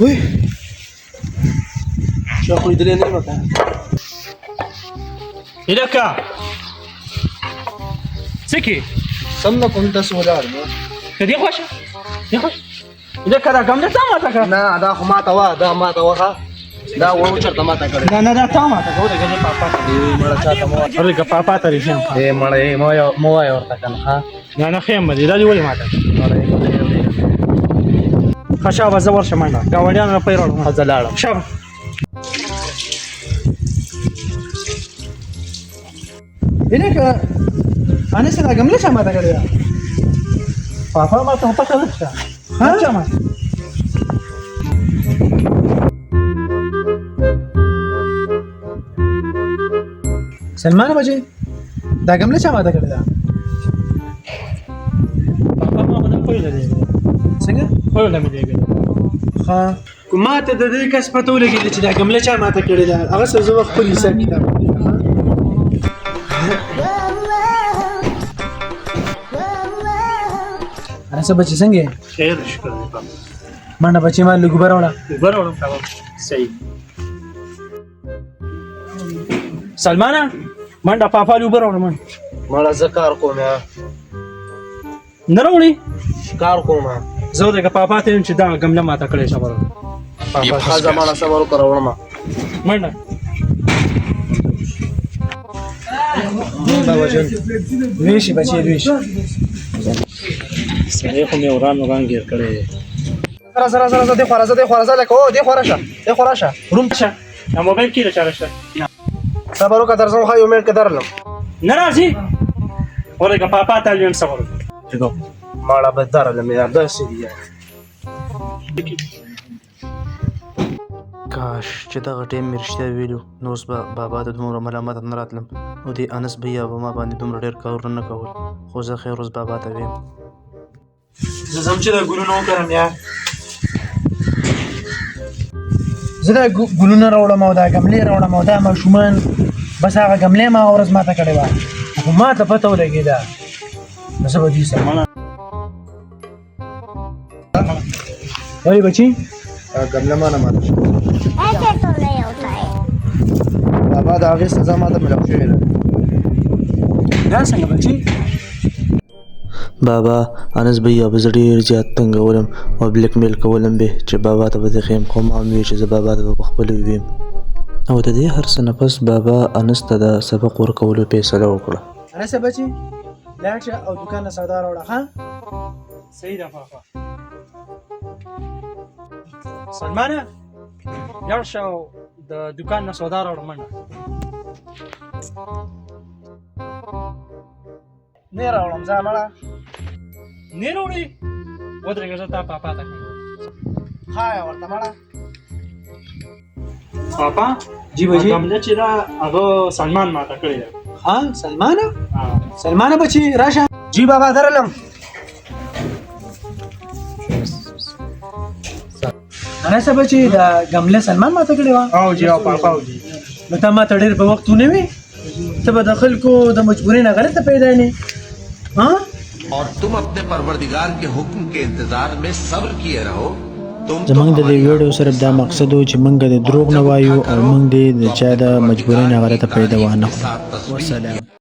Uy! Siya ako'y dali na mata. Ilaka! Siki! Samna kunta sular mo. Kadi ko siya. Ilaka da gamle tama ta ka. Na da matawa ka. Da wo charta mata kare. Na da tama ta ko da gaje papa. Mala chata mo. Arre ka papa ta rishan. Mala mo ya orta kan ha. Na khayma di dali wali mata. خشابه زور شمانه گاوډیان را پیرول حزلاړم شابه اینکه انا سره ګمله چا ماته کړی دا پاپا ما ته پته نشته ها چا ما سلمان بچي دا ګمله چا ماته کړی دا پاپا ما باندې کوی لري څنګه خو له مې دیګل ها کومه ته د دې کس پته ولګی چې دا ګمله چا ماته کړی دا هغه څه زه خپل حساب کتاب انا څه بچی څنګه خیر شکر دی پاپا منډه بچی ما لګبر وړه وګورم پاپا صحیح سلمانا منډه پاپا لوبر وړه من مړه زکار کوم یا نه وړي کار کوم زه دغه پاپا ته چې دا ګمله ماته کړې صبر پاپا خازه مړه صبر کړو ما منډه دا وجه ویشي بچی ویش سره خو مې وران ګیر کړې زرا دې خورازه لکه او دې خوراشه روم شه دا موبایل کې راچارشه صبر وکړه درځم خو یو منټ کې درلم ناراضي ولکه پاپا ته لیم صبر چګو ماړه به درلم یار دا سړي کاش چې دغه ټیم مې رښتیا ویلو نو اوس به بابا ته دومره ملامت نه راتلم او دې انس بیا به ما باندې دومره ډېر کارونه نه کول خو زه خیر اوس بابا ته ویم زه زم چې دا ګلونه وکړم یار زه دا ګلونه راوړم او دا ګملې راوړم او دا ماشومان بس هغه ګملې ما ورځ ماته کړې وه خو ما ته پته ولګېده نو زه به دوی سره ولې بچي ګمله ما نه ماته شوه بابا د هغې سزا ما ته ملاو شوې ده دا څنګه بچي بابا انس بیا به زه ډېر زیات تنګولم او بلیک میل کولم به چې بابا ته به زه ښیم خو ما هم ویل چې زه بابا ته به پخپله وویم او د دې هر څه نه پس بابا انس ته د سبق ورکولو فیصله وکړه انسه بچي لاړ شه او دوکان نه سودا راوړه ښه صحیح ده پاپا سلمانه لاړ شه او د دوکان نه سودا راوړه منډه نه راوړم ځه مړه نه وړي ودرېږه زه تا پاپا ته خایا ورته مړه پاپا جی بچي ګمله چې دا هغه سلمان ماته کړې ده ها سلمانه بچي راشه جی بابا درلم انسه بچي دا ګمله سلمان ماته کړې وه او جی او پاپا او جی نو ته ما ته ډېر په وخت ونه وي ته به د خلکو د مجبورۍ نه غلطه پیدا نه ها और तुम अपने परवरदिगार के हुक्म के इंतजार में सब्र किए रहो زمونږ د دې ویډیو صرف دا مقصد و چې موږ د دروغ نه وایو او موږ د چا د مجبورۍ نه غلطه پیدا وانه کړو. والسلام